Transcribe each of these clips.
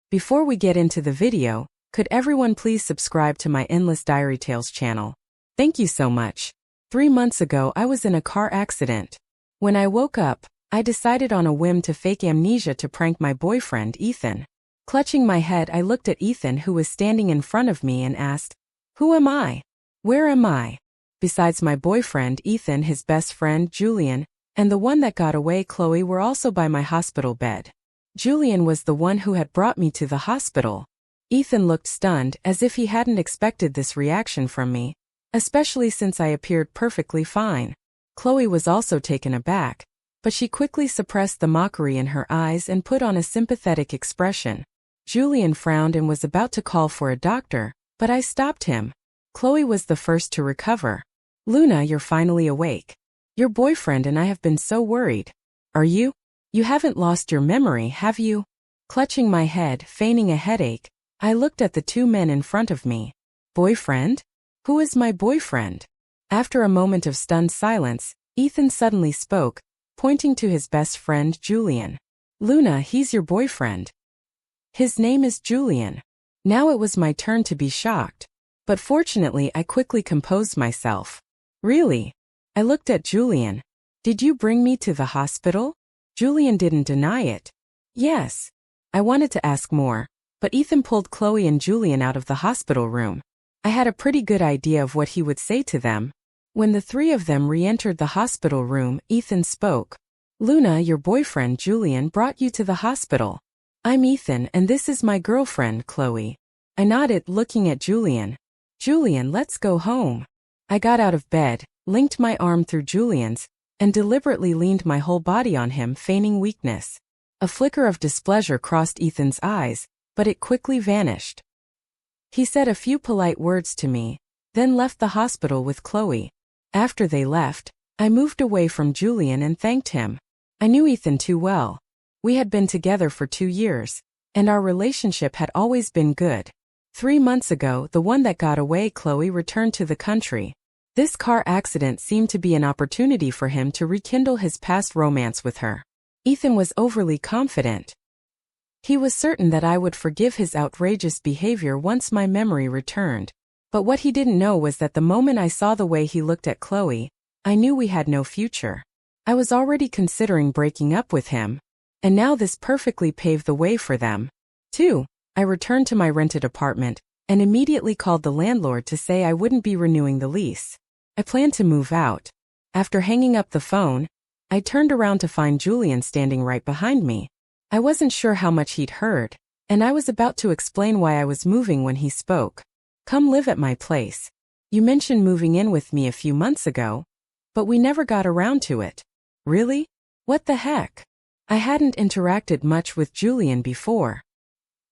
Before we get into the video, could everyone please subscribe to my Endless Diary Tales channel? Thank you so much. 3 months ago I was in a car accident. When I woke up, I decided on a whim to fake amnesia to prank my boyfriend, Ethan. Clutching my head, I looked at Ethan, who was standing in front of me, and asked, "Who am I? Where am I?" Besides my boyfriend, Ethan, his best friend, Julian, and the one that got away, Chloe, were also by my hospital bed. Julian was the one who had brought me to the hospital. Ethan looked stunned, as if he hadn't expected this reaction from me, especially since I appeared perfectly fine. Chloe was also taken aback, but she quickly suppressed the mockery in her eyes and put on a sympathetic expression. Julian frowned and was about to call for a doctor, but I stopped him. Chloe was the first to recover. "Luna, you're finally awake. Your boyfriend and I have been so worried. Are you? You haven't lost your memory, have you?" Clutching my head, feigning a headache, I looked at the two men in front of me. Boyfriend? Who is my boyfriend? After a moment of stunned silence, Ethan suddenly spoke, pointing to his best friend, Julian. "Luna, he's your boyfriend. His name is Julian." Now it was my turn to be shocked, but fortunately I quickly composed myself. "Really?" I looked at Julian. "Did you bring me to the hospital?" Julian didn't deny it. "Yes." I wanted to ask more, but Ethan pulled Chloe and Julian out of the hospital room. I had a pretty good idea of what he would say to them. When the three of them re-entered the hospital room, Ethan spoke. "Luna, your boyfriend Julian brought you to the hospital. I'm Ethan, and this is my girlfriend, Chloe." I nodded, looking at Julian. "Julian, let's go home." I got out of bed, linked my arm through Julian's, and deliberately leaned my whole body on him, feigning weakness. A flicker of displeasure crossed Ethan's eyes, but it quickly vanished. He said a few polite words to me, then left the hospital with Chloe. After they left, I moved away from Julian and thanked him. I knew Ethan too well. We had been together for 2 years, and our relationship had always been good. 3 months ago, the one that got away, Chloe, returned to the country. This car accident seemed to be an opportunity for him to rekindle his past romance with her. Ethan was overly confident. He was certain that I would forgive his outrageous behavior once my memory returned. But what he didn't know was that the moment I saw the way he looked at Chloe, I knew we had no future. I was already considering breaking up with him, and now this perfectly paved the way for them. 2. I returned to my rented apartment and immediately called the landlord to say I wouldn't be renewing the lease. I planned to move out. After hanging up the phone, I turned around to find Julian standing right behind me. I wasn't sure how much he'd heard, and I was about to explain why I was moving when he spoke. "Come live at my place. You mentioned moving in with me a few months ago, but we never got around to it." "Really? What the heck?" I hadn't interacted much with Julian before.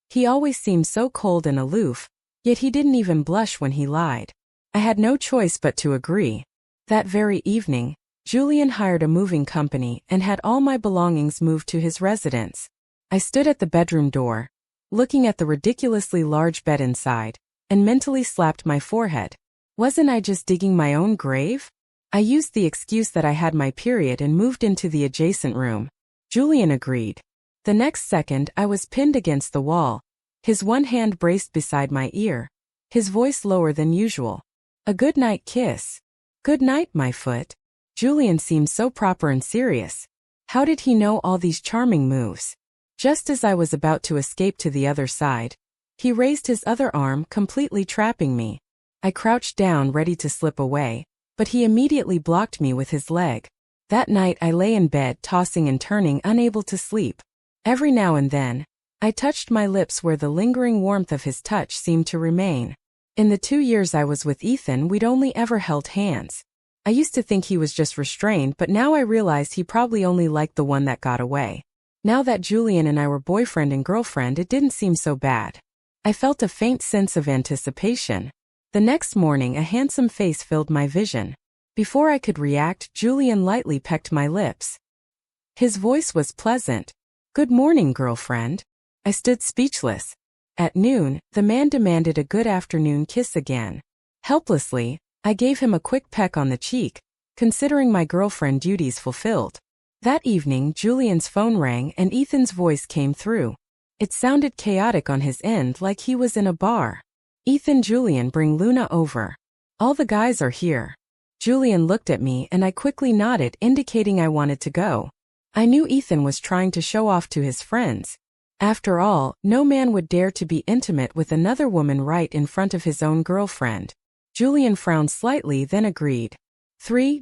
He always seemed so cold and aloof, yet he didn't even blush when he lied. I had no choice but to agree. That very evening, Julian hired a moving company and had all my belongings moved to his residence. I stood at the bedroom door, looking at the ridiculously large bed inside, and mentally slapped my forehead. Wasn't I just digging my own grave? I used the excuse that I had my period and moved into the adjacent room. Julian agreed. The next second I was pinned against the wall, his one hand braced beside my ear, his voice lower than usual. A good-night kiss. "Good night, my foot." Julian seemed so proper and serious. How did he know all these charming moves? Just as I was about to escape to the other side, he raised his other arm, completely trapping me. I crouched down, ready to slip away, but he immediately blocked me with his leg. That night I lay in bed, tossing and turning, unable to sleep. Every now and then, I touched my lips where the lingering warmth of his touch seemed to remain. In the 2 years I was with Ethan, we'd only ever held hands. I used to think he was just restrained, but now I realized he probably only liked the one that got away. Now that Julian and I were boyfriend and girlfriend, it didn't seem so bad. I felt a faint sense of anticipation. The next morning, a handsome face filled my vision. Before I could react, Julian lightly pecked my lips. His voice was pleasant. "Good morning, girlfriend." I stood speechless. At noon, the man demanded a good afternoon kiss again. Helplessly, I gave him a quick peck on the cheek, considering my girlfriend duties fulfilled. That evening, Julian's phone rang and Ethan's voice came through. It sounded chaotic on his end, like he was in a bar. "Ethan, Julian, bring Luna over. All the guys are here." Julian looked at me and I quickly nodded, indicating I wanted to go. I knew Ethan was trying to show off to his friends. After all, no man would dare to be intimate with another woman right in front of his own girlfriend. Julian frowned slightly, then agreed.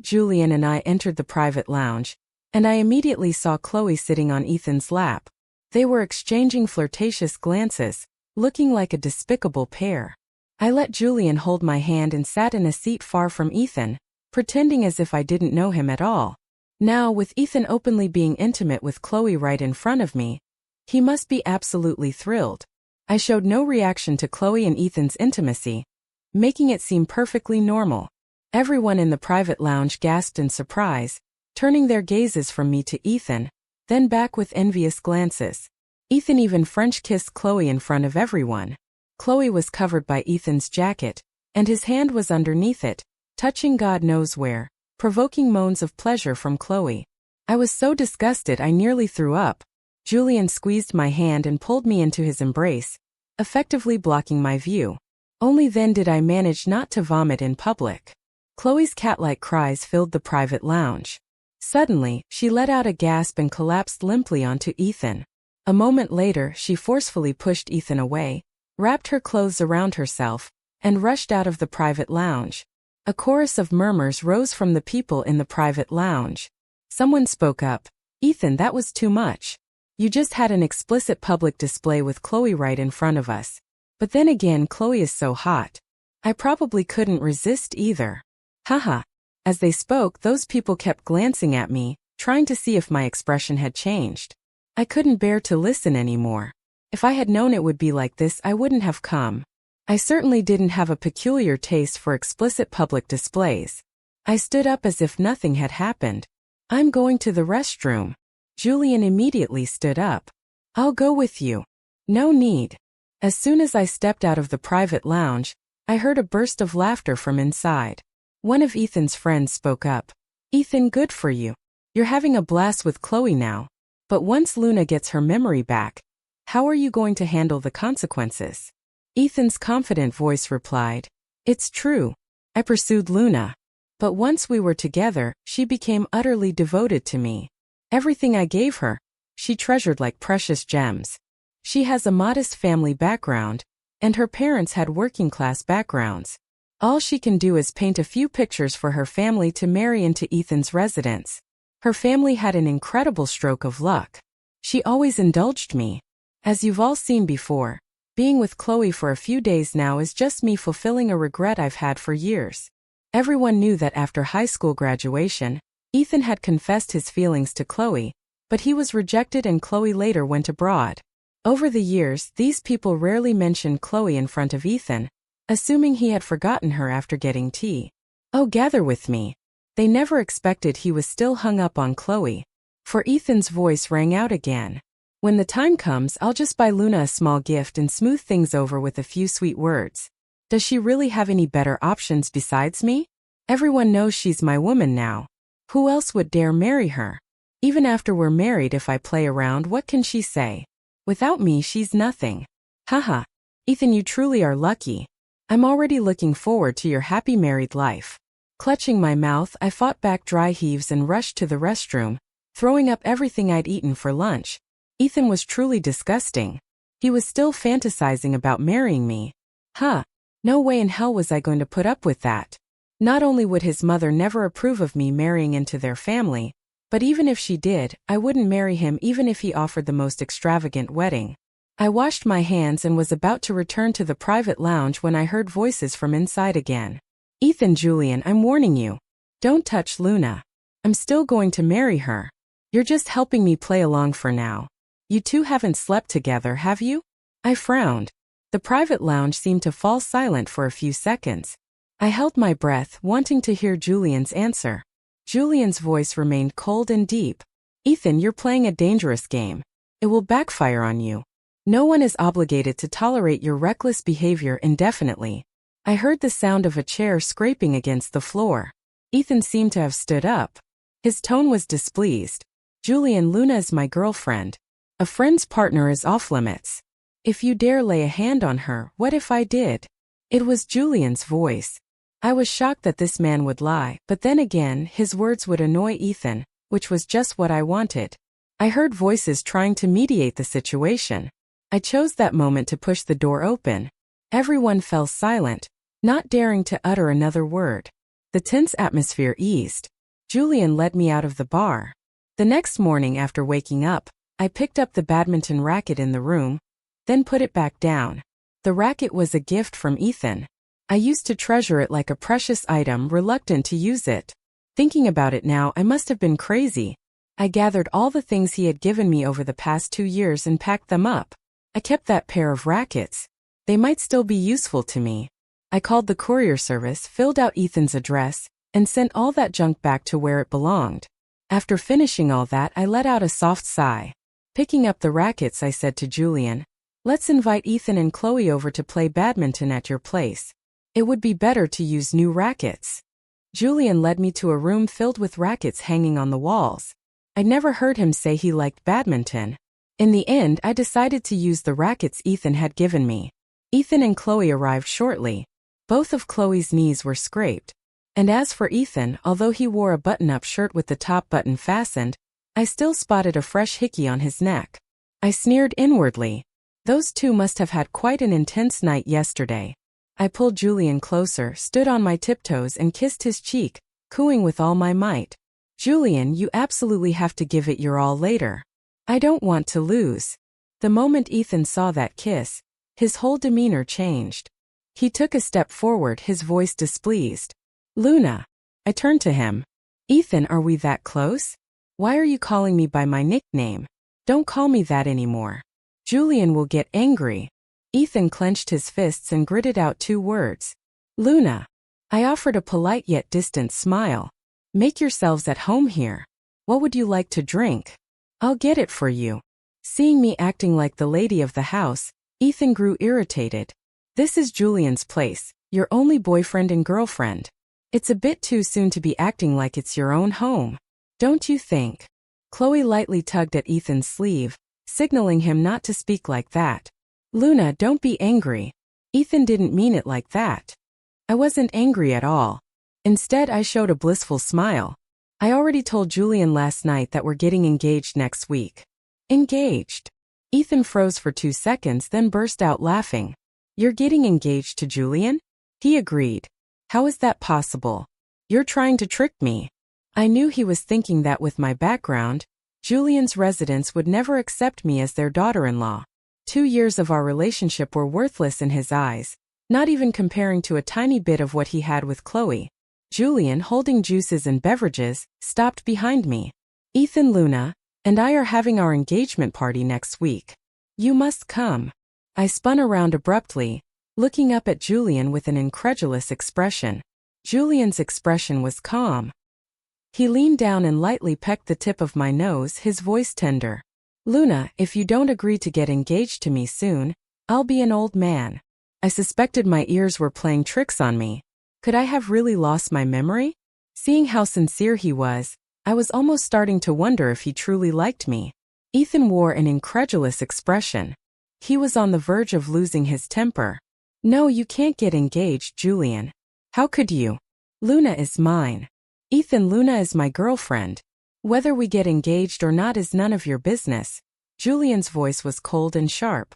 Julian and I entered the private lounge, and I immediately saw Chloe sitting on Ethan's lap. They were exchanging flirtatious glances, looking like a despicable pair. I let Julian hold my hand and sat in a seat far from Ethan, pretending as if I didn't know him at all. Now, with Ethan openly being intimate with Chloe right in front of me, he must be absolutely thrilled. I showed no reaction to Chloe and Ethan's intimacy, making it seem perfectly normal. Everyone in the private lounge gasped in surprise, turning their gazes from me to Ethan, then back with envious glances. Ethan even French kissed Chloe in front of everyone. Chloe was covered by Ethan's jacket, and his hand was underneath it, touching God knows where, provoking moans of pleasure from Chloe. I was so disgusted I nearly threw up. Julian squeezed my hand and pulled me into his embrace, effectively blocking my view. Only then did I manage not to vomit in public. Chloe's cat-like cries filled the private lounge. Suddenly, she let out a gasp and collapsed limply onto Ethan. A moment later, she forcefully pushed Ethan away, wrapped her clothes around herself, and rushed out of the private lounge. A chorus of murmurs rose from the people in the private lounge. Someone spoke up. "Ethan, that was too much. You just had an explicit public display with Chloe right in front of us. But then again, Chloe is so hot. I probably couldn't resist either." Haha. As they spoke, those people kept glancing at me, trying to see if my expression had changed. I couldn't bear to listen anymore. If I had known it would be like this, I wouldn't have come. I certainly didn't have a peculiar taste for explicit public displays. I stood up as if nothing had happened. "I'm going to the restroom." Julian immediately stood up. "I'll go with you." "No need." As soon as I stepped out of the private lounge, I heard a burst of laughter from inside. One of Ethan's friends spoke up. "Ethan, good for you. You're having a blast with Chloe now. But once Luna gets her memory back, how are you going to handle the consequences?" Ethan's confident voice replied, "It's true. I pursued Luna. But once we were together, she became utterly devoted to me. Everything I gave her, she treasured like precious gems. She has a modest family background, and her parents had working-class backgrounds. All she can do is paint a few pictures for her family to marry into Ethan's residence. Her family had an incredible stroke of luck. She always indulged me. As you've all seen before, being with Chloe for a few days now is just me fulfilling a regret I've had for years." Everyone knew that after high school graduation, Ethan had confessed his feelings to Chloe, but he was rejected and Chloe later went abroad. Over the years, these people rarely mentioned Chloe in front of Ethan, assuming he had forgotten her after getting tea. "Oh, gather with me." They never expected he was still hung up on Chloe. For Ethan's voice rang out again. "When the time comes, I'll just buy Luna a small gift and smooth things over with a few sweet words. Does she really have any better options besides me? Everyone knows she's my woman now. Who else would dare marry her? Even after we're married, if I play around, what can she say? Without me, she's nothing. Haha. Ethan, you truly are lucky. I'm already looking forward to your happy married life." Clutching my mouth, I fought back dry heaves and rushed to the restroom, throwing up everything I'd eaten for lunch. Ethan was truly disgusting. He was still fantasizing about marrying me. No way in hell was I going to put up with that. Not only would his mother never approve of me marrying into their family, but even if she did, I wouldn't marry him even if he offered the most extravagant wedding. I washed my hands and was about to return to the private lounge when I heard voices from inside again. "Ethan, Julian, I'm warning you. Don't touch Luna. I'm still going to marry her. You're just helping me play along for now. You two haven't slept together, have you?" I frowned. The private lounge seemed to fall silent for a few seconds. I held my breath, wanting to hear Julian's answer. Julian's voice remained cold and deep. "Ethan, you're playing a dangerous game. It will backfire on you. No one is obligated to tolerate your reckless behavior indefinitely." I heard the sound of a chair scraping against the floor. Ethan seemed to have stood up. His tone was displeased. "Julian, Luna is my girlfriend. A friend's partner is off limits. If you dare lay a hand on her, what if I did? It was Julian's voice. I was shocked that this man would lie, but then again, his words would annoy Ethan, which was just what I wanted. I heard voices trying to mediate the situation. I chose that moment to push the door open. Everyone fell silent, not daring to utter another word. The tense atmosphere eased. Julian led me out of the bar. The next morning after waking up, I picked up the badminton racket in the room, then put it back down. The racket was a gift from Ethan. I used to treasure it like a precious item, reluctant to use it. Thinking about it now, I must have been crazy. I gathered all the things he had given me over the past 2 years and packed them up. I kept that pair of rackets. They might still be useful to me. I called the courier service, filled out Ethan's address, and sent all that junk back to where it belonged. After finishing all that, I let out a soft sigh. Picking up the rackets, I said to Julian, "Let's invite Ethan and Chloe over to play badminton at your place. It would be better to use new rackets." Julian led me to a room filled with rackets hanging on the walls. I'd never heard him say he liked badminton. In the end, I decided to use the rackets Ethan had given me. Ethan and Chloe arrived shortly. Both of Chloe's knees were scraped. And as for Ethan, although he wore a button-up shirt with the top button fastened, I still spotted a fresh hickey on his neck. I sneered inwardly. Those two must have had quite an intense night yesterday. I pulled Julian closer, stood on my tiptoes and kissed his cheek, cooing with all my might. "Julian, you absolutely have to give it your all later. I don't want to lose." The moment Ethan saw that kiss, his whole demeanor changed. He took a step forward, his voice displeased. "Luna." I turned to him. "Ethan, are we that close? Why are you calling me by my nickname? Don't call me that anymore. Julian will get angry." Ethan clenched his fists and gritted out 2 words. "Luna." I offered a polite yet distant smile. "Make yourselves at home here. What would you like to drink? I'll get it for you." Seeing me acting like the lady of the house, Ethan grew irritated. "This is Julian's place, your only boyfriend and girlfriend. It's a bit too soon to be acting like it's your own home. Don't you think?" Chloe lightly tugged at Ethan's sleeve, signaling him not to speak like that. "Luna, don't be angry. Ethan didn't mean it like that." I wasn't angry at all. Instead, I showed a blissful smile. "I already told Julian last night that we're getting engaged next week." "Engaged?" Ethan froze for 2 seconds, then burst out laughing. "You're getting engaged to Julian?" He agreed. "How is that possible? You're trying to trick me." I knew he was thinking that with my background, Julian's residents would never accept me as their daughter-in-law. 2 years of our relationship were worthless in his eyes, not even comparing to a tiny bit of what he had with Chloe. Julian, holding juices and beverages, stopped behind me. "Ethan, Luna and I are having our engagement party next week. You must come." I spun around abruptly, looking up at Julian with an incredulous expression. Julian's expression was calm. He leaned down and lightly pecked the tip of my nose, his voice tender. "Luna, if you don't agree to get engaged to me soon, I'll be an old man." I suspected my ears were playing tricks on me. Could I have really lost my memory? Seeing how sincere he was, I was almost starting to wonder if he truly liked me. Ethan wore an incredulous expression. He was on the verge of losing his temper. "No, you can't get engaged, Julian. How could you? Luna is mine." "Ethan, Luna is my girlfriend. Whether we get engaged or not is none of your business." Julian's voice was cold and sharp.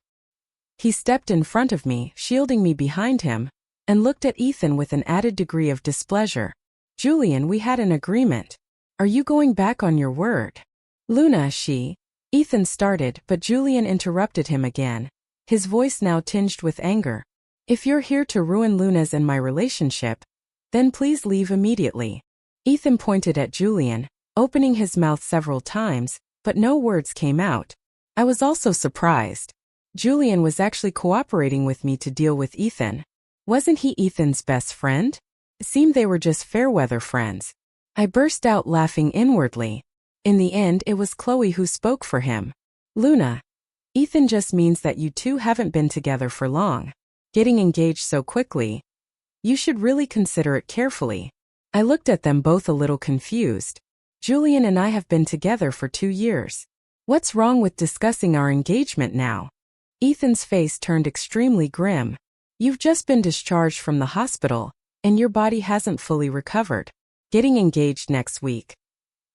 He stepped in front of me, shielding me behind him, and looked at Ethan with an added degree of displeasure. "Julian, we had an agreement. Are you going back on your word?" "Luna, Ethan started, but Julian interrupted him again, his voice now tinged with anger. "If you're here to ruin Luna's and my relationship, then please leave immediately." Ethan pointed at Julian, opening his mouth several times, but no words came out. I was also surprised. Julian was actually cooperating with me to deal with Ethan. Wasn't he Ethan's best friend? It seemed they were just fair-weather friends. I burst out laughing inwardly. In the end, it was Chloe who spoke for him. "Luna, Ethan just means that you two haven't been together for long. Getting engaged so quickly. You should really consider it carefully." I looked at them both a little confused. "Julian and I have been together for 2 years. What's wrong with discussing our engagement now? Ethan's face turned extremely grim. You've just been discharged from the hospital, and your body hasn't fully recovered. Getting engaged next week.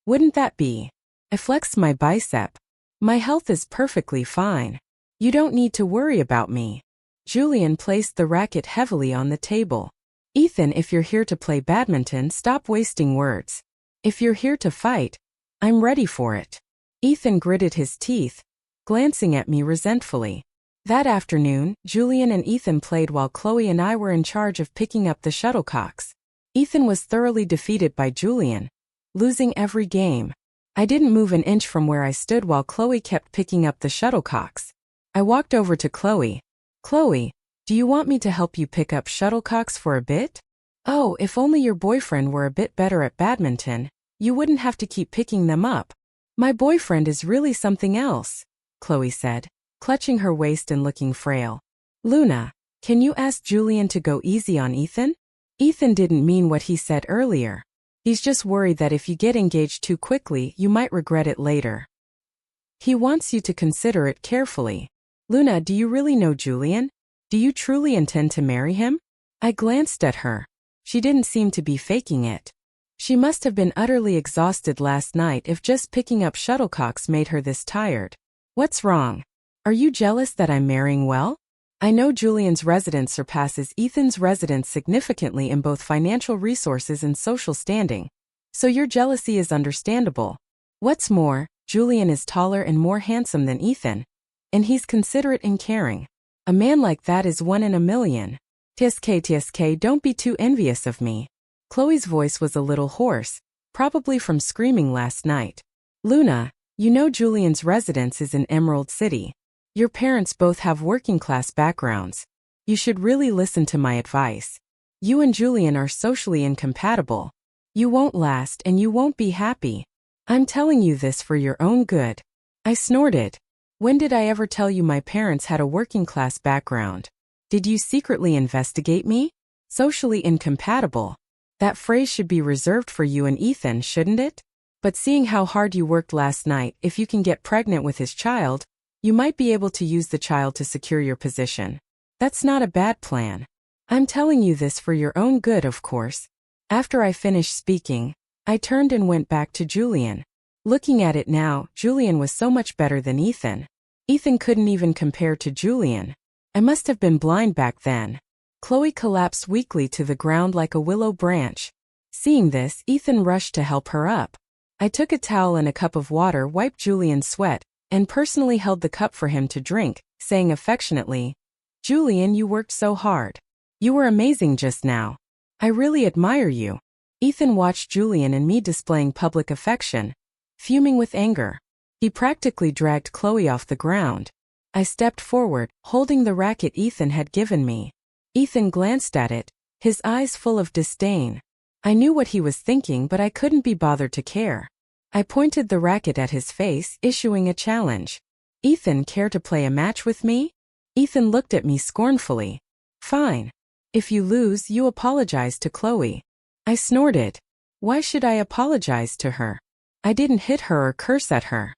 Wouldn't that be? I flexed my bicep. My health is perfectly fine. You don't need to worry about me. Julian placed the racket heavily on the table. Ethan, if you're here to play badminton, stop wasting words. If you're here to fight, I'm ready for it. Ethan gritted his teeth, glancing at me resentfully. That afternoon, Julian and Ethan played while Chloe and I were in charge of picking up the shuttlecocks. Ethan was thoroughly defeated by Julian, losing every game. I didn't move an inch from where I stood while Chloe kept picking up the shuttlecocks. I walked over to Chloe. Chloe, do you want me to help you pick up shuttlecocks for a bit? Oh, if only your boyfriend were a bit better at badminton, you wouldn't have to keep picking them up. My boyfriend is really something else, Chloe said, clutching her waist and looking frail. Luna, can you ask Julian to go easy on Ethan? Ethan didn't mean what he said earlier. He's just worried that if you get engaged too quickly, you might regret it later. He wants you to consider it carefully. Luna, do you really know Julian? Do you truly intend to marry him? I glanced at her. She didn't seem to be faking it. She must have been utterly exhausted last night if just picking up shuttlecocks made her this tired. What's wrong? Are you jealous that I'm marrying well? I know Julian's residence surpasses Ethan's residence significantly in both financial resources and social standing, so your jealousy is understandable. What's more, Julian is taller and more handsome than Ethan, and he's considerate and caring. A man like that is one in a million. TSK, don't be too envious of me. Chloe's voice was a little hoarse, probably from screaming last night. Luna, you know Julian's residence is in Emerald City. Your parents both have working-class backgrounds. You should really listen to my advice. You and Julian are socially incompatible. You won't last and you won't be happy. I'm telling you this for your own good. I snorted. When did I ever tell you my parents had a working-class background? Did you secretly investigate me? Socially incompatible. That phrase should be reserved for you and Ethan, shouldn't it? But seeing how hard you worked last night, if you can get pregnant with his child, you might be able to use the child to secure your position. That's not a bad plan. I'm telling you this for your own good, of course. After I finished speaking, I turned and went back to Julian. Looking at it now, Julian was so much better than Ethan. Ethan couldn't even compare to Julian. I must have been blind back then. Chloe collapsed weakly to the ground like a willow branch. Seeing this, Ethan rushed to help her up. I took a towel and a cup of water, wiped Julian's sweat, and personally held the cup for him to drink, saying affectionately, Julian, you worked so hard. You were amazing just now. I really admire you. Ethan watched Julian and me displaying public affection, fuming with anger. He practically dragged Chloe off the ground. I stepped forward, holding the racket Ethan had given me. Ethan glanced at it, his eyes full of disdain. I knew what he was thinking, but I couldn't be bothered to care. I pointed the racket at his face, issuing a challenge. Ethan, care to play a match with me? Ethan looked at me scornfully. Fine. If you lose, you apologize to Chloe. I snorted. Why should I apologize to her? I didn't hit her or curse at her.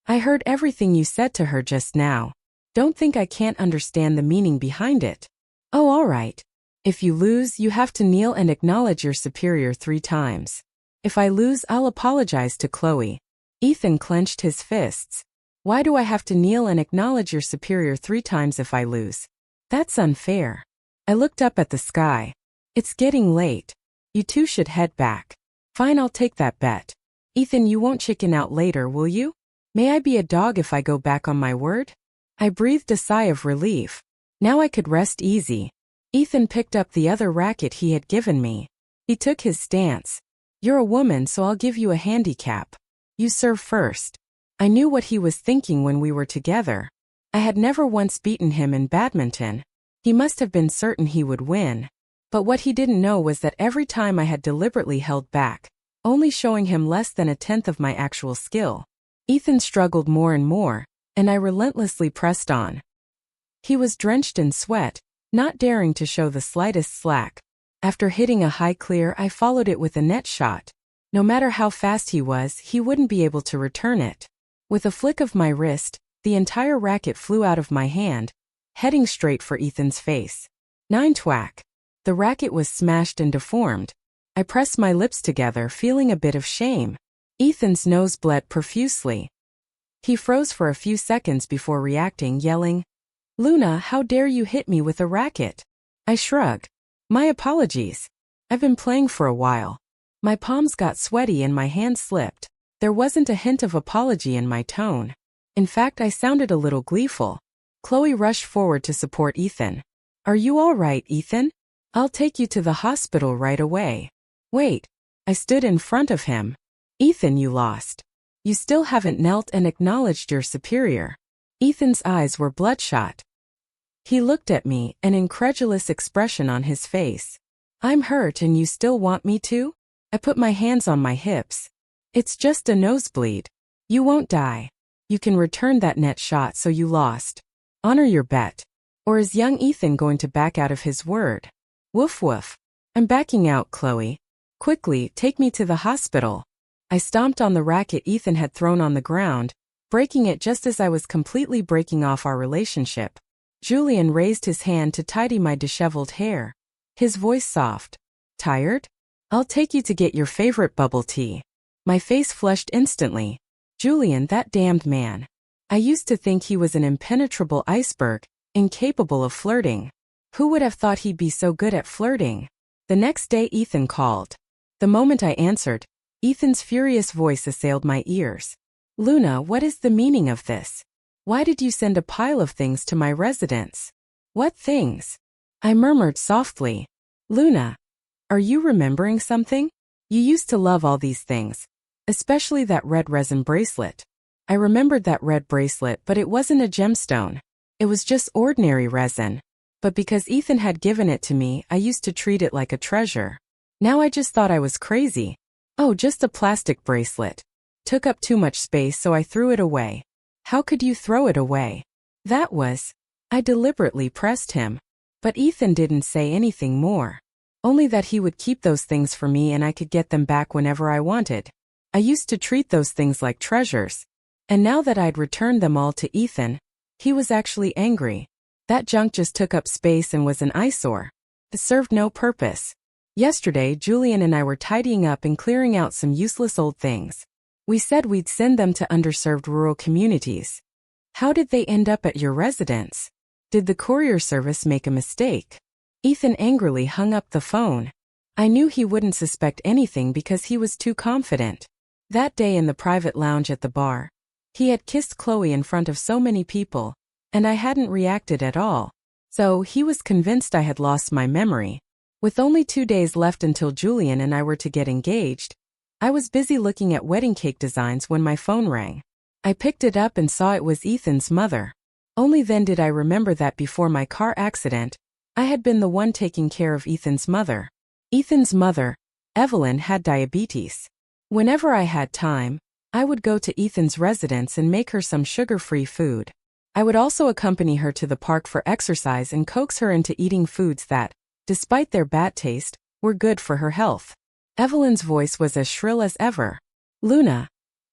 I heard everything you said to her just now. Don't think I can't understand the meaning behind it. Oh, all right. If you lose, you have to kneel and acknowledge your superior 3 times. If I lose, I'll apologize to Chloe. Ethan clenched his fists. Why do I have to kneel and acknowledge your superior 3 times if I lose? That's unfair. I looked up at the sky. It's getting late. You two should head back. Fine, I'll take that bet. Ethan, you won't chicken out later, will you? May I be a dog if I go back on my word? I breathed a sigh of relief. Now I could rest easy. Ethan picked up the other racket he had given me. He took his stance. You're a woman, so I'll give you a handicap. You serve first. I knew what he was thinking when we were together. I had never once beaten him in badminton. He must have been certain he would win. But what he didn't know was that every time I had deliberately held back, only showing him less than 1/10 of my actual skill. Ethan struggled more and more, and I relentlessly pressed on. He was drenched in sweat, not daring to show the slightest slack. After hitting a high clear, I followed it with a net shot. No matter how fast he was, he wouldn't be able to return it. With a flick of my wrist, the entire racket flew out of my hand, heading straight for Ethan's face. 9 twack. The racket was smashed and deformed. I pressed my lips together, feeling a bit of shame. Ethan's nose bled profusely. He froze for a few seconds before reacting, yelling, "Luna, how dare you hit me with a racket?" I shrugged. "My apologies. I've been playing for a while." My palms got sweaty and my hand slipped. There wasn't a hint of apology in my tone. In fact, I sounded a little gleeful. Chloe rushed forward to support Ethan. "Are you all right, Ethan? I'll take you to the hospital right away." "Wait." I stood in front of him. "Ethan, you lost. You still haven't knelt and acknowledged your superior." Ethan's eyes were bloodshot. He looked at me, an incredulous expression on his face. "I'm hurt and you still want me to?" I put my hands on my hips. "It's just a nosebleed. You won't die. You can return that net shot, so you lost. Honor your bet. Or is young Ethan going to back out of his word?" "Woof woof. I'm backing out, Chloe. Quickly, take me to the hospital." I stomped on the racket Ethan had thrown on the ground, breaking it just as I was completely breaking off our relationship. Julian raised his hand to tidy my disheveled hair. His voice soft. "Tired? I'll take you to get your favorite bubble tea." My face flushed instantly. Julian, that damned man. I used to think he was an impenetrable iceberg, incapable of flirting. Who would have thought he'd be so good at flirting? The next day Ethan called. The moment I answered, Ethan's furious voice assailed my ears. "Luna, what is the meaning of this? Why did you send a pile of things to my residence?" "What things?" I murmured softly. "Luna, are you remembering something? You used to love all these things, especially that red resin bracelet." I remembered that red bracelet, but it wasn't a gemstone. It was just ordinary resin. But because Ethan had given it to me, I used to treat it like a treasure. Now I just thought I was crazy. "Oh, just a plastic bracelet. Took up too much space, so I threw it away." "How could you throw it away?" "That was..." I deliberately pressed him. But Ethan didn't say anything more. Only that he would keep those things for me and I could get them back whenever I wanted. I used to treat those things like treasures. And now that I'd returned them all to Ethan, he was actually angry. That junk just took up space and was an eyesore. It served no purpose. Yesterday, Julian and I were tidying up and clearing out some useless old things. We said we'd send them to underserved rural communities. "How did they end up at your residence? Did the courier service make a mistake?" Ethan angrily hung up the phone. I knew he wouldn't suspect anything because he was too confident. That day in the private lounge at the bar, he had kissed Chloe in front of so many people, and I hadn't reacted at all. So he was convinced I had lost my memory. With only 2 days left until Julian and I were to get engaged, I was busy looking at wedding cake designs when my phone rang. I picked it up and saw it was Ethan's mother. Only then did I remember that before my car accident, I had been the one taking care of Ethan's mother. Ethan's mother, Evelyn, had diabetes. Whenever I had time, I would go to Ethan's residence and make her some sugar-free food. I would also accompany her to the park for exercise and coax her into eating foods that, despite their bad taste, were good for her health. Evelyn's voice was as shrill as ever. "Luna,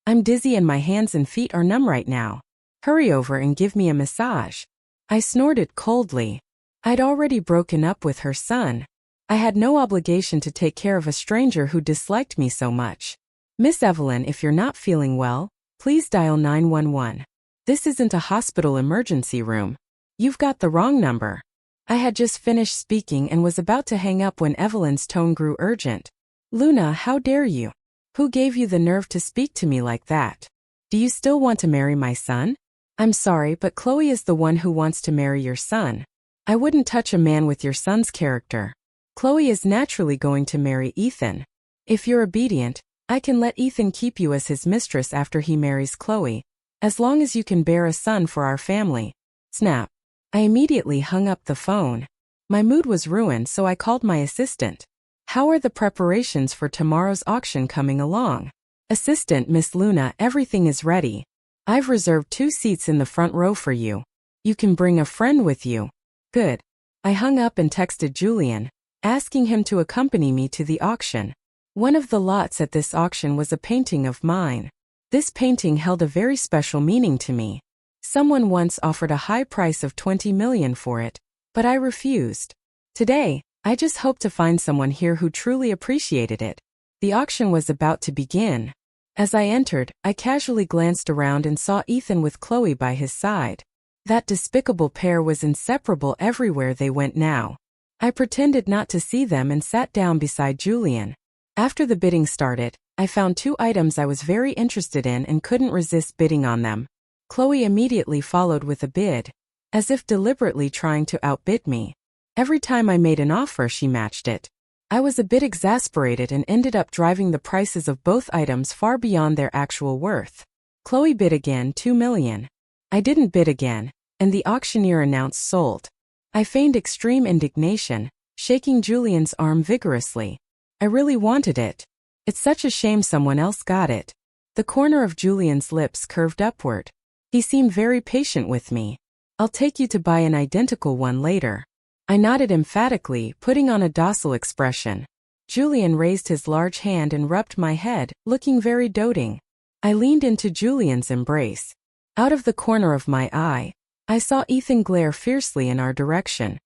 I'm dizzy and my hands and feet are numb right now. Hurry over and give me a massage." I snorted coldly. I'd already broken up with her son. I had no obligation to take care of a stranger who disliked me so much. "Miss Evelyn, if you're not feeling well, please dial 911. This isn't a hospital emergency room. You've got the wrong number." I had just finished speaking and was about to hang up when Evelyn's tone grew urgent. "Luna, how dare you? Who gave you the nerve to speak to me like that? Do you still want to marry my son?" "I'm sorry, but Chloe is the one who wants to marry your son. I wouldn't touch a man with your son's character. Chloe is naturally going to marry Ethan. If you're obedient, I can let Ethan keep you as his mistress after he marries Chloe, as long as you can bear a son for our family." Snap. I immediately hung up the phone. My mood was ruined, so I called my assistant. "How are the preparations for tomorrow's auction coming along?" "Assistant, Miss Luna, everything is ready. I've reserved 2 seats in the front row for you. You can bring a friend with you." "Good." I hung up and texted Julian, asking him to accompany me to the auction. One of the lots at this auction was a painting of mine. This painting held a very special meaning to me. Someone once offered a high price of 20 million for it, but I refused. Today, I just hope to find someone here who truly appreciated it. The auction was about to begin. As I entered, I casually glanced around and saw Ethan with Chloe by his side. That despicable pair was inseparable everywhere they went now. I pretended not to see them and sat down beside Julian. After the bidding started, I found 2 items I was very interested in and couldn't resist bidding on them. Chloe immediately followed with a bid, as if deliberately trying to outbid me. Every time I made an offer, she matched it. I was a bit exasperated and ended up driving the prices of both items far beyond their actual worth. Chloe bid again, 2 million. I didn't bid again, and the auctioneer announced sold. I feigned extreme indignation, shaking Julian's arm vigorously. I really wanted it. It's such a shame someone else got it. The corner of Julian's lips curved upward. He seemed very patient with me. I'll take you to buy an identical one later. I nodded emphatically, putting on a docile expression. Julian raised his large hand and rubbed my head, looking very doting. I leaned into Julian's embrace. Out of the corner of my eye, I saw Ethan glare fiercely in our direction.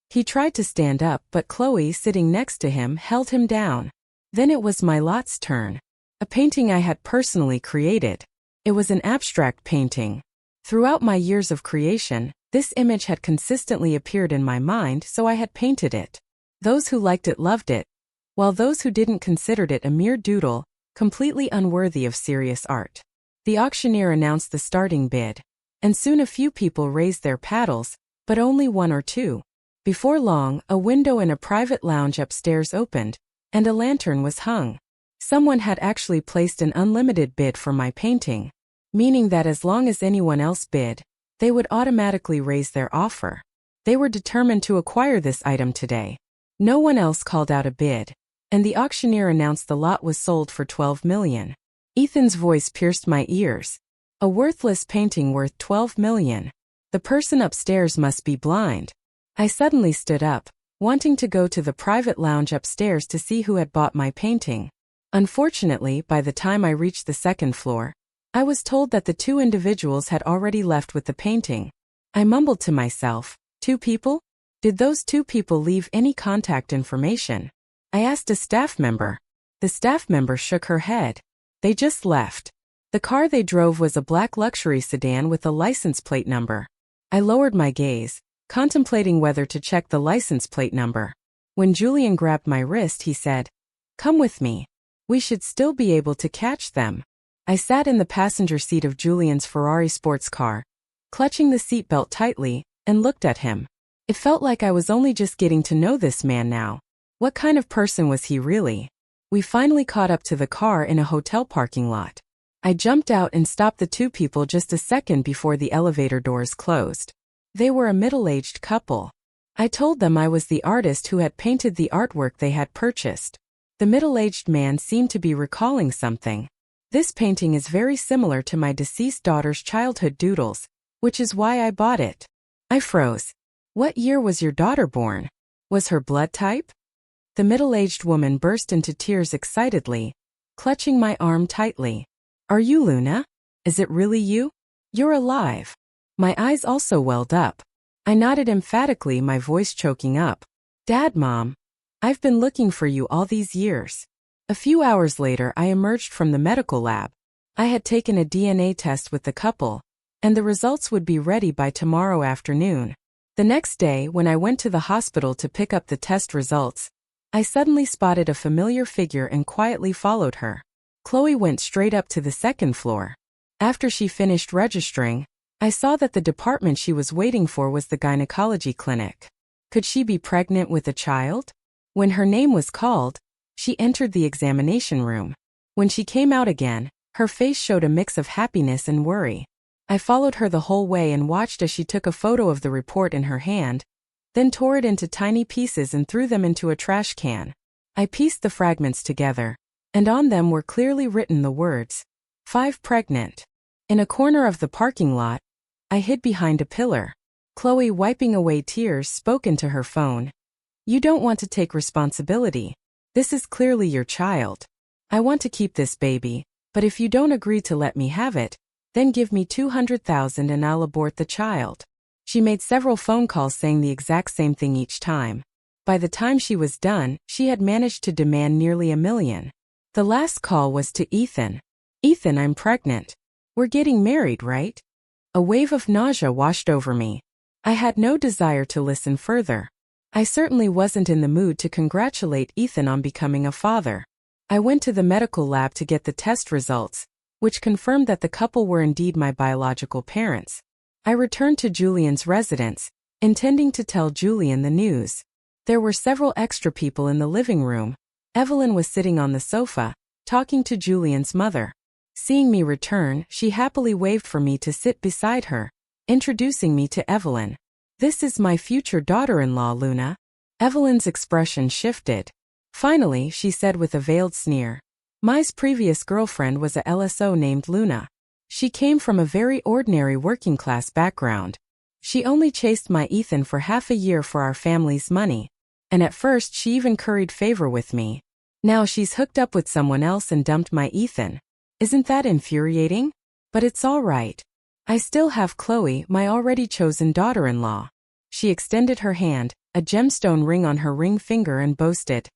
He tried to stand up, but Chloe, sitting next to him, held him down. Then it was my lot's turn. A painting I had personally created. It was an abstract painting. Throughout my years of creation, this image had consistently appeared in my mind, so I had painted it. Those who liked it loved it, while those who didn't considered it a mere doodle, completely unworthy of serious art. The auctioneer announced the starting bid, and soon a few people raised their paddles, but only 1 or 2. Before long, a window in a private lounge upstairs opened, and a lantern was hung. Someone had actually placed an unlimited bid for my painting, meaning that as long as anyone else bid, they would automatically raise their offer. They were determined to acquire this item today. No one else called out a bid, and the auctioneer announced the lot was sold for 12 million. Ethan's voice pierced my ears. A worthless painting worth 12 million. The person upstairs must be blind. I suddenly stood up, wanting to go to the private lounge upstairs to see who had bought my painting. Unfortunately, by the time I reached the 2nd floor, I was told that the 2 individuals had already left with the painting. I mumbled to myself, 2 people? Did those 2 people leave any contact information? I asked a staff member. The staff member shook her head. They just left. The car they drove was a black luxury sedan with a license plate number. I lowered my gaze, contemplating whether to check the license plate number. When Julian grabbed my wrist, he said, "Come with me. We should still be able to catch them." I sat in the passenger seat of Julian's Ferrari sports car, clutching the seatbelt tightly, and looked at him. It felt like I was only just getting to know this man now. What kind of person was he really? We finally caught up to the car in a hotel parking lot. I jumped out and stopped the 2 people just a second before the elevator doors closed. They were a middle-aged couple. I told them I was the artist who had painted the artwork they had purchased. The middle-aged man seemed to be recalling something. This painting is very similar to my deceased daughter's childhood doodles, which is why I bought it. I froze. What year was your daughter born? Was her blood type? The middle-aged woman burst into tears excitedly, clutching my arm tightly. Are you Luna? Is it really you? You're alive. My eyes also welled up. I nodded emphatically, my voice choking up. Dad, Mom. I've been looking for you all these years. A few hours later, I emerged from the medical lab. I had taken a DNA test with the couple, and the results would be ready by tomorrow afternoon. The next day, when I went to the hospital to pick up the test results, I suddenly spotted a familiar figure and quietly followed her. Chloe went straight up to the 2nd floor. After she finished registering, I saw that the department she was waiting for was the gynecology clinic. Could she be pregnant with a child? When her name was called, she entered the examination room. When she came out again, her face showed a mix of happiness and worry. I followed her the whole way and watched as she took a photo of the report in her hand, then tore it into tiny pieces and threw them into a trash can. I pieced the fragments together, and on them were clearly written the words, 5 pregnant. In a corner of the parking lot, I hid behind a pillar. Chloe, wiping away tears, spoke into her phone. You don't want to take responsibility. This is clearly your child. I want to keep this baby, But if you don't agree to let me have it, then give me 200,000 and I'll abort the child. She made several phone calls saying the exact same thing each time. By the time she was done, she had managed to demand nearly $1 million. The last call was to Ethan. Ethan, I'm pregnant. We're getting married, right? A wave of nausea washed over me. I had no desire to listen further. I certainly wasn't in the mood to congratulate Ethan on becoming a father. I went to the medical lab to get the test results, which confirmed that the couple were indeed my biological parents. I returned to Julian's residence, intending to tell Julian the news. There were several extra people in the living room. Evelyn was sitting on the sofa, talking to Julian's mother. Seeing me return, she happily waved for me to sit beside her, introducing me to Evelyn. This is my future daughter-in-law, Luna. Evelyn's expression shifted. Finally, she said with a veiled sneer. My's previous girlfriend was a LSO named Luna. She came from a very ordinary working-class background. She only chased my Ethan for half a year for our family's money. And at first she even curried favor with me. Now she's hooked up with someone else and dumped my Ethan. Isn't that infuriating? But it's all right. I still have Chloe, my already chosen daughter-in-law. She extended her hand, a gemstone ring on her ring finger, and boasted.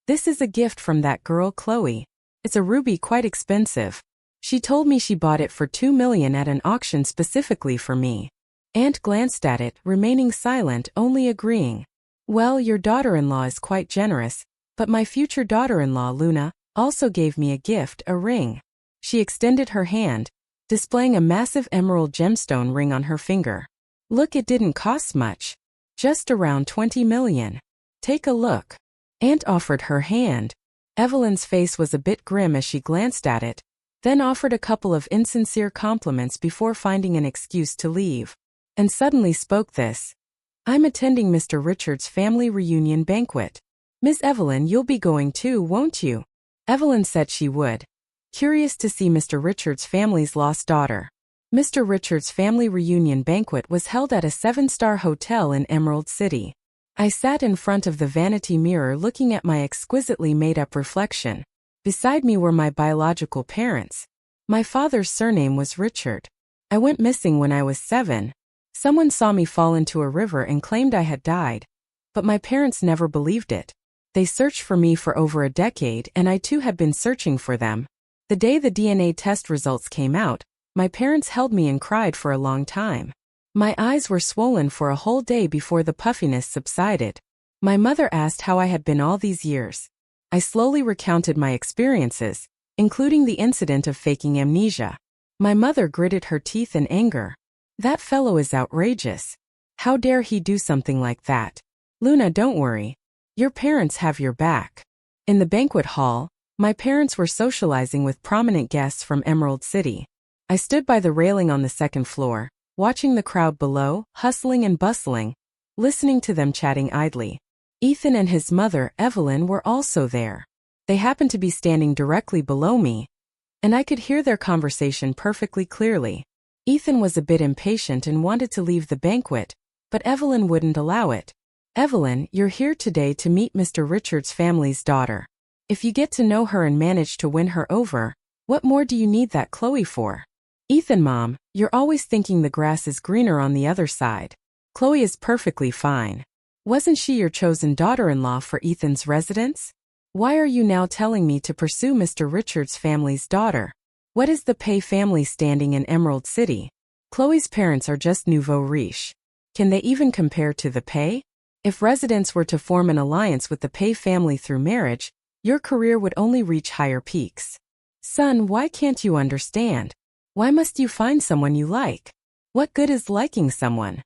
This is a gift from that girl Chloe. It's a ruby, quite expensive. She told me she bought it for $2 million at an auction specifically for me. Aunt glanced at it, remaining silent, only agreeing. Well, your daughter-in-law is quite generous, but my future daughter-in-law, Luna, also gave me a gift, a ring. She extended her hand, displaying a massive emerald gemstone ring on her finger. Look, it didn't cost much. Just around $20 million. Take a look. Aunt offered her hand. Evelyn's face was a bit grim as she glanced at it, then offered a couple of insincere compliments before finding an excuse to leave. And suddenly spoke this. I'm attending Mr. Richard's family reunion banquet. Miss Evelyn, you'll be going too, won't you? Evelyn said she would. Curious to see Mr. Richard's family's lost daughter. Mr. Richard's family reunion banquet was held at a 7-star hotel in Emerald City. I sat in front of the vanity mirror looking at my exquisitely made-up reflection. Beside me were my biological parents. My father's surname was Richard. I went missing when I was 7. Someone saw me fall into a river and claimed I had died. But my parents never believed it. They searched for me for over a decade, and I too had been searching for them. The day the DNA test results came out, my parents held me and cried for a long time. My eyes were swollen for a whole day before the puffiness subsided. My mother asked how I had been all these years. I slowly recounted my experiences, including the incident of faking amnesia. My mother gritted her teeth in anger. That fellow is outrageous. How dare he do something like that? Luna, don't worry. Your parents have your back. In the banquet hall, my parents were socializing with prominent guests from Emerald City. I stood by the railing on the second floor, watching the crowd below, hustling and bustling, listening to them chatting idly. Ethan and his mother, Evelyn, were also there. They happened to be standing directly below me, and I could hear their conversation perfectly clearly. Ethan was a bit impatient and wanted to leave the banquet, but Evelyn wouldn't allow it. Evelyn, you're here today to meet Mr. Richard's family's daughter. If you get to know her and manage to win her over, what more do you need that Chloe for? Ethan, Mom, you're always thinking the grass is greener on the other side. Chloe is perfectly fine. Wasn't she your chosen daughter-in-law for Ethan's residence? Why are you now telling me to pursue Mr. Richard's family's daughter? What is the Pei family standing in Emerald City? Chloe's parents are just nouveau riche. Can they even compare to the Pei? If residents were to form an alliance with the Pei family through marriage, your career would only reach higher peaks. Son, why can't you understand? Why must you find someone you like? What good is liking someone?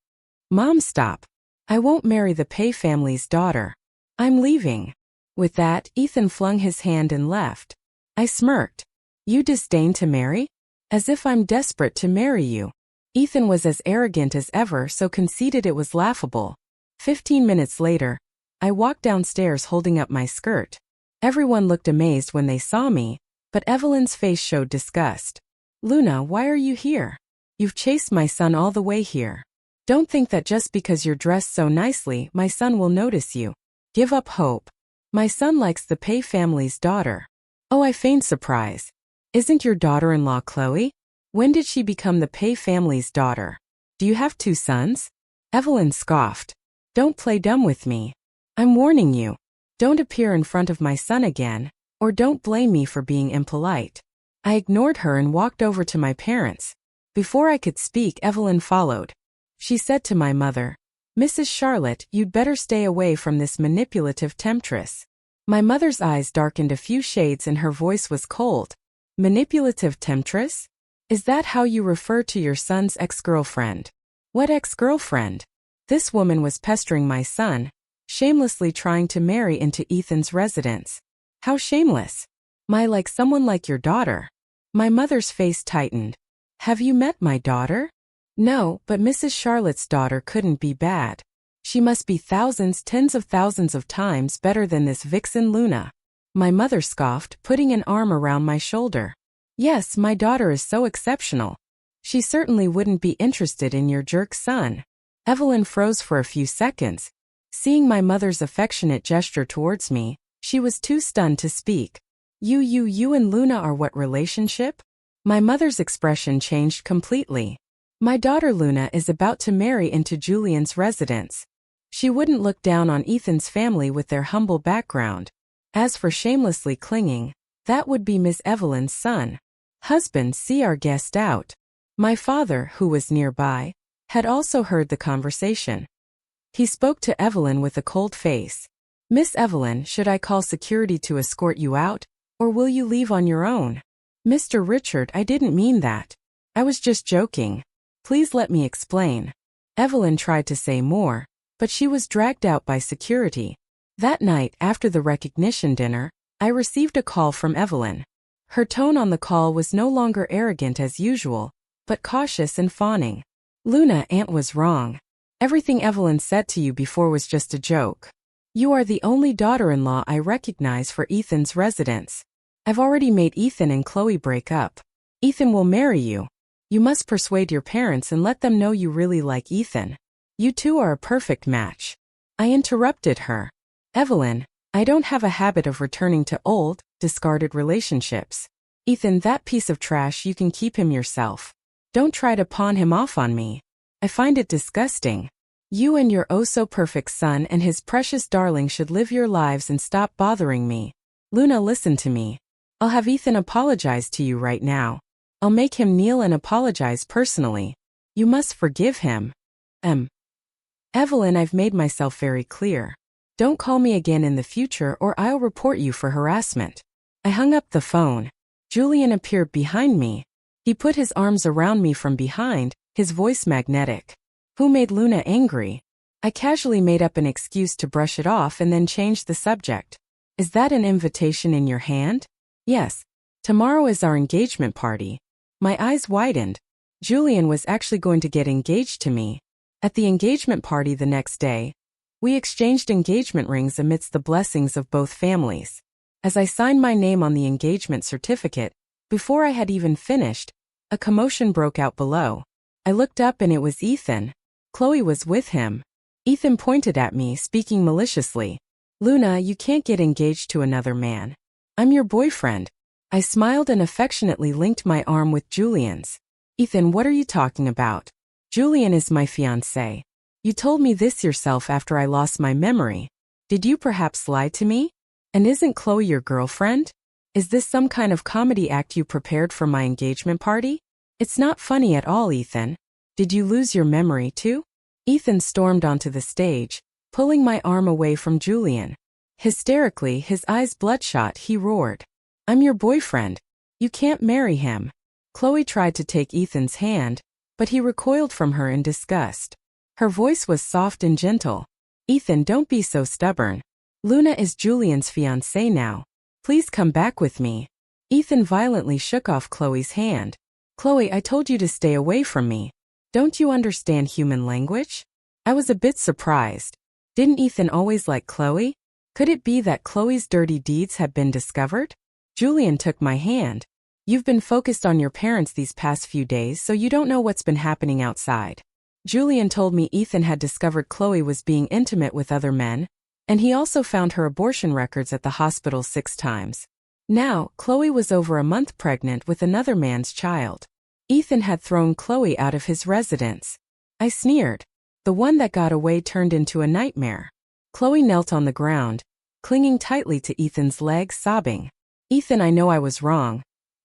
Mom, stop. I won't marry the Pei family's daughter. I'm leaving. With that, Ethan flung his hand and left. I smirked. You disdain to marry? As if I'm desperate to marry you. Ethan was as arrogant as ever, so conceited it was laughable. 15 minutes later, I walked downstairs holding up my skirt. Everyone looked amazed when they saw me, but Evelyn's face showed disgust. Luna, why are you here? You've chased my son all the way here. Don't think that just because you're dressed so nicely, my son will notice you. Give up hope. My son likes the Pei family's daughter. Oh, I feigned surprise. Isn't your daughter-in-law Chloe? When did she become the Pei family's daughter? Do you have 2 sons? Evelyn scoffed. Don't play dumb with me. I'm warning you. Don't appear in front of my son again, or don't blame me for being impolite. I ignored her and walked over to my parents. Before I could speak, Evelyn followed. She said to my mother, Mrs. Charlotte, you'd better stay away from this manipulative temptress. My mother's eyes darkened a few shades and her voice was cold. Manipulative temptress? Is that how you refer to your son's ex-girlfriend? What ex-girlfriend? This woman was pestering my son, shamelessly trying to marry into Ethan's residence. How shameless? Like someone like your daughter. My mother's face tightened. Have you met my daughter? No, but Mrs. Charlotte's daughter couldn't be bad. She must be thousands, tens of thousands of times better than this vixen Luna. My mother scoffed, putting an arm around my shoulder. Yes, my daughter is so exceptional. She certainly wouldn't be interested in your jerk son. Evelyn froze for a few seconds. Seeing my mother's affectionate gesture towards me, she was too stunned to speak. You and Luna are what relationship? My mother's expression changed completely. My daughter Luna is about to marry into Julian's residence. She wouldn't look down on Ethan's family with their humble background. As for shamelessly clinging, that would be Miss Evelyn's son. Husband, see our guest out. My father, who was nearby, had also heard the conversation. He spoke to Evelyn with a cold face. Miss Evelyn, should I call security to escort you out, or will you leave on your own? Mr. Richard, I didn't mean that. I was just joking. Please let me explain. Evelyn tried to say more, but she was dragged out by security. That night, after the recognition dinner, I received a call from Evelyn. Her tone on the call was no longer arrogant as usual, but cautious and fawning. Luna, Aunt was wrong. Everything Evelyn said to you before was just a joke. You are the only daughter-in-law I recognize for Ethan's residence. I've already made Ethan and Chloe break up. Ethan will marry you. You must persuade your parents and let them know you really like Ethan. You two are a perfect match. I interrupted her. Evelyn, I don't have a habit of returning to old, discarded relationships. Ethan, that piece of trash, you can keep him yourself. Don't try to pawn him off on me. I find it disgusting. You and your oh-so-perfect son and his precious darling should live your lives and stop bothering me. Luna, listen to me. I'll have Ethan apologize to you right now. I'll make him kneel and apologize personally. You must forgive him. Evelyn, I've made myself very clear. Don't call me again in the future or I'll report you for harassment. I hung up the phone. Julian appeared behind me. He put his arms around me from behind, his voice magnetic. Who made Luna angry? I casually made up an excuse to brush it off and then changed the subject. Is that an invitation in your hand? Yes. Tomorrow is our engagement party. My eyes widened. Julian was actually going to get engaged to me. At the engagement party the next day, we exchanged engagement rings amidst the blessings of both families. As I signed my name on the engagement certificate, before I had even finished, a commotion broke out below. I looked up and it was Ethan. Chloe was with him. Ethan pointed at me, speaking maliciously. Luna, you can't get engaged to another man. I'm your boyfriend. I smiled and affectionately linked my arm with Julian's. Ethan, what are you talking about? Julian is my fiancé. You told me this yourself after I lost my memory. Did you perhaps lie to me? And isn't Chloe your girlfriend? Is this some kind of comedy act you prepared for my engagement party? It's not funny at all, Ethan. Did you lose your memory too? Ethan stormed onto the stage, pulling my arm away from Julian. Hysterically, his eyes bloodshot, he roared. I'm your boyfriend. You can't marry him. Chloe tried to take Ethan's hand, but he recoiled from her in disgust. Her voice was soft and gentle. Ethan, don't be so stubborn. Luna is Julian's fiancée now. Please come back with me. Ethan violently shook off Chloe's hand. Chloe, I told you to stay away from me. Don't you understand human language? I was a bit surprised. Didn't Ethan always like Chloe? Could it be that Chloe's dirty deeds had been discovered? Julian took my hand. You've been focused on your parents these past few days, so you don't know what's been happening outside. Julian told me Ethan had discovered Chloe was being intimate with other men, and he also found her abortion records at the hospital 6 times. Now, Chloe was over a month pregnant with another man's child. Ethan had thrown Chloe out of his residence. I sneered. The one that got away turned into a nightmare. Chloe knelt on the ground, clinging tightly to Ethan's legs, sobbing. Ethan, I know I was wrong,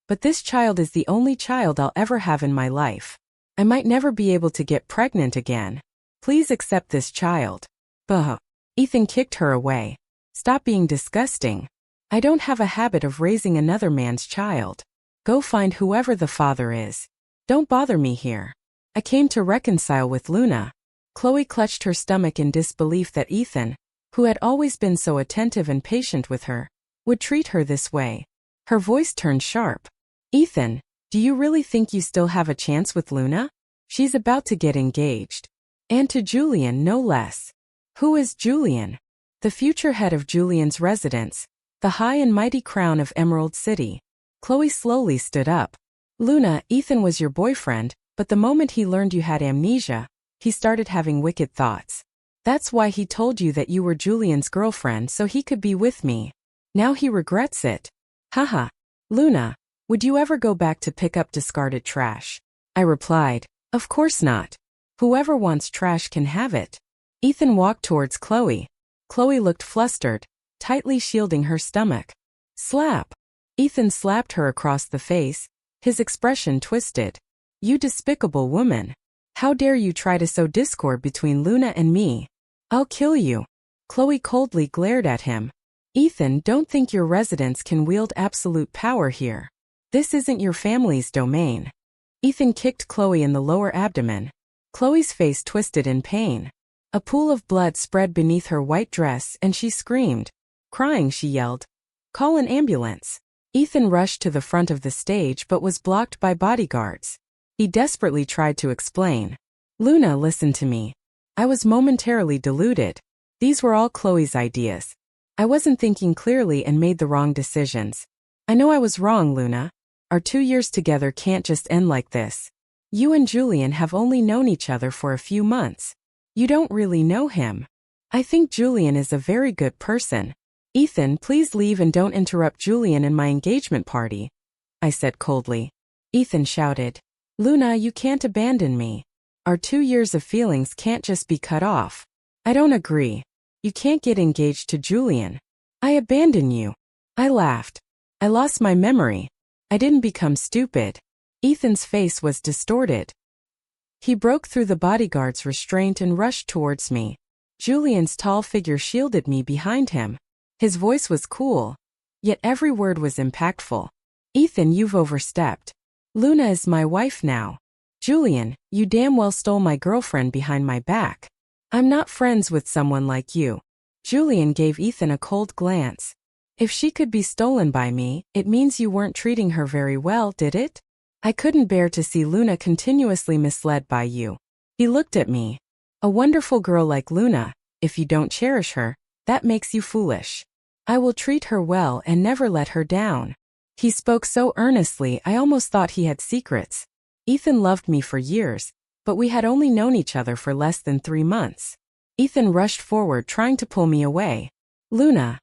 but this child is the only child I'll ever have in my life. I might never be able to get pregnant again. Please accept this child. Bah. Ethan kicked her away. Stop being disgusting. I don't have a habit of raising another man's child. Go find whoever the father is. Don't bother me here. I came to reconcile with Luna. Chloe clutched her stomach in disbelief that Ethan, who had always been so attentive and patient with her, would treat her this way. Her voice turned sharp. Ethan, do you really think you still have a chance with Luna? She's about to get engaged. And to Julian, no less. Who is Julian? The future head of Julian's residence, the high and mighty crown of Emerald City. Chloe slowly stood up. Luna, Ethan was your boyfriend, but the moment he learned you had amnesia, he started having wicked thoughts. That's why he told you that you were Julian's girlfriend so he could be with me. Now he regrets it. Haha. Luna, would you ever go back to pick up discarded trash? I replied, of course not. Whoever wants trash can have it. Ethan walked towards Chloe. Chloe looked flustered, tightly shielding her stomach. Slap. Ethan slapped her across the face, his expression twisted. You despicable woman. How dare you try to sow discord between Luna and me? I'll kill you. Chloe coldly glared at him. Ethan, don't think your residence can wield absolute power here. This isn't your family's domain. Ethan kicked Chloe in the lower abdomen. Chloe's face twisted in pain. A pool of blood spread beneath her white dress and she screamed. Crying, she yelled, call an ambulance. Ethan rushed to the front of the stage but was blocked by bodyguards. He desperately tried to explain. Luna, listen to me. I was momentarily deluded. These were all Chloe's ideas. I wasn't thinking clearly and made the wrong decisions. I know I was wrong, Luna. Our 2 years together can't just end like this. You and Julian have only known each other for a few months. You don't really know him. I think Julian is a very good person. Ethan, please leave and don't interrupt Julian and my engagement party, I said coldly. Ethan shouted. Luna, you can't abandon me. Our 2 years of feelings can't just be cut off. I don't agree. You can't get engaged to Julian. I abandon you. I laughed. I lost my memory. I didn't become stupid. Ethan's face was distorted. He broke through the bodyguard's restraint and rushed towards me. Julian's tall figure shielded me behind him. His voice was cool, yet every word was impactful. Ethan, you've overstepped. Luna is my wife now. Julian, you damn well stole my girlfriend behind my back. I'm not friends with someone like you. Julian gave Ethan a cold glance. If she could be stolen by me, it means you weren't treating her very well, did it? I couldn't bear to see Luna continuously misled by you. He looked at me. A wonderful girl like Luna, if you don't cherish her, that makes you foolish. I will treat her well and never let her down. He spoke so earnestly I almost thought he had secrets. Ethan loved me for years, but we had only known each other for less than 3 months. Ethan rushed forward trying to pull me away. Luna,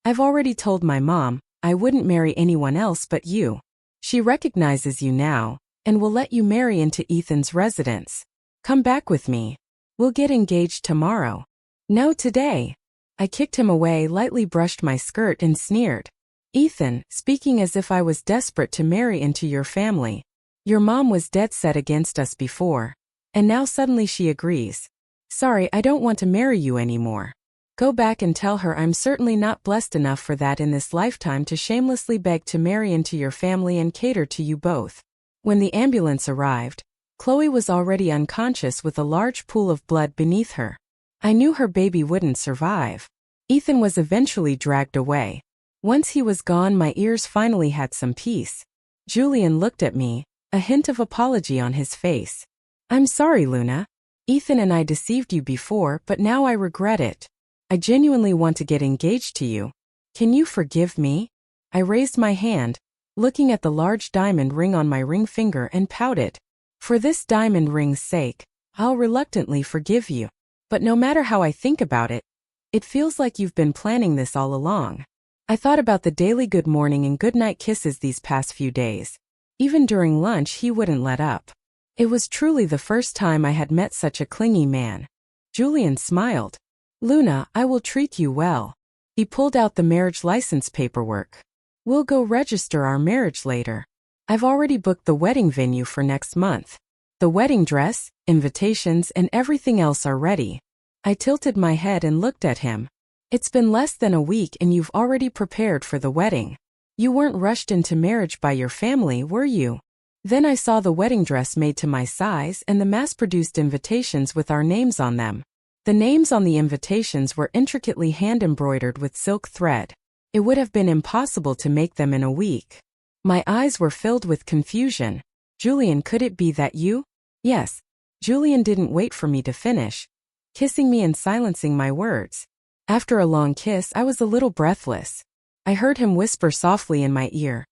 I've already told my mom I wouldn't marry anyone else but you. She recognizes you now and will let you marry into Ethan's residence. Come back with me. We'll get engaged tomorrow. No, today. I kicked him away, lightly brushed my skirt and sneered. Ethan, speaking as if I was desperate to marry into your family. Your mom was dead set against us before, and now suddenly she agrees. Sorry, I don't want to marry you anymore. Go back and tell her I'm certainly not blessed enough for that in this lifetime to shamelessly beg to marry into your family and cater to you both. When the ambulance arrived, Chloe was already unconscious with a large pool of blood beneath her. I knew her baby wouldn't survive. Ethan was eventually dragged away. Once he was gone, my ears finally had some peace. Julian looked at me, a hint of apology on his face. I'm sorry, Luna. Ethan and I deceived you before, but now I regret it. I genuinely want to get engaged to you. Can you forgive me? I raised my hand, looking at the large diamond ring on my ring finger and pouted. For this diamond ring's sake, I'll reluctantly forgive you. But no matter how I think about it, it feels like you've been planning this all along. I thought about the daily good morning and good night kisses these past few days. Even during lunch, he wouldn't let up. It was truly the first time I had met such a clingy man. Julian smiled. Luna, I will treat you well. He pulled out the marriage license paperwork. We'll go register our marriage later. I've already booked the wedding venue for next month. The wedding dress, invitations, and everything else are ready. I tilted my head and looked at him. It's been less than a week and you've already prepared for the wedding. You weren't rushed into marriage by your family, were you? Then I saw the wedding dress made to my size and the mass-produced invitations with our names on them. The names on the invitations were intricately hand-embroidered with silk thread. It would have been impossible to make them in a week. My eyes were filled with confusion. Julian, could it be that you? Yes. Julian didn't wait for me to finish, kissing me and silencing my words. After a long kiss, I was a little breathless. I heard him whisper softly in my ear.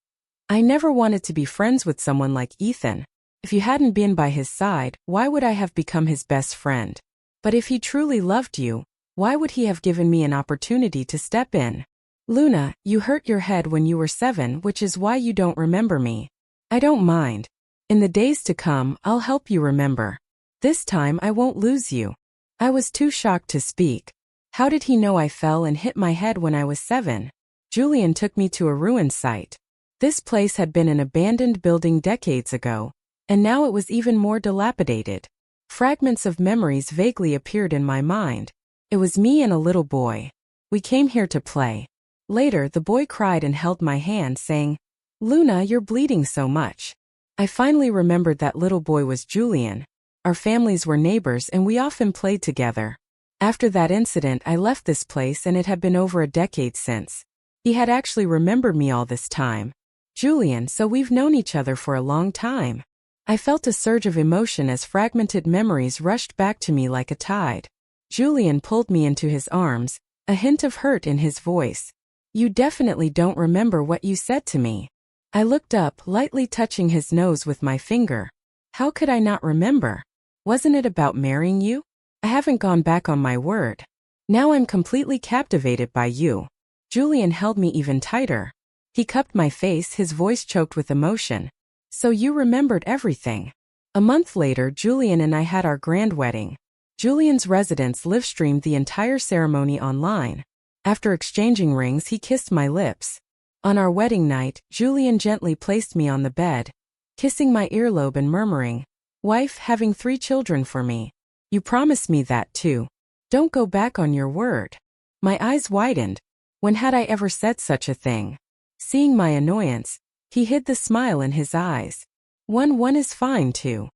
I never wanted to be friends with someone like Ethan. If you hadn't been by his side, why would I have become his best friend? But if he truly loved you, why would he have given me an opportunity to step in? Luna, you hurt your head when you were 7, which is why you don't remember me. I don't mind. In the days to come, I'll help you remember. This time I won't lose you. I was too shocked to speak. How did he know I fell and hit my head when I was 7? Julian took me to a ruined site. This place had been an abandoned building decades ago, and now it was even more dilapidated. Fragments of memories vaguely appeared in my mind. It was me and a little boy. We came here to play. Later, the boy cried and held my hand, saying, Luna, you're bleeding so much. I finally remembered that little boy was Julian. Our families were neighbors and we often played together. After that incident, I left this place and it had been over a decade since. He had actually remembered me all this time. Julian, so we've known each other for a long time. I felt a surge of emotion as fragmented memories rushed back to me like a tide. Julian pulled me into his arms, a hint of hurt in his voice. You definitely don't remember what you said to me. I looked up, lightly touching his nose with my finger. How could I not remember? Wasn't it about marrying you? I haven't gone back on my word. Now I'm completely captivated by you. Julian held me even tighter. He cupped my face, his voice choked with emotion. So you remembered everything. A month later, Julian and I had our grand wedding. Julian's residence live-streamed the entire ceremony online. After exchanging rings, he kissed my lips. On our wedding night, Julian gently placed me on the bed, kissing my earlobe and murmuring, Wife, having 3 children for me. You promised me that too. Don't go back on your word. My eyes widened. When had I ever said such a thing? Seeing my annoyance, he hid the smile in his eyes. One is fine too.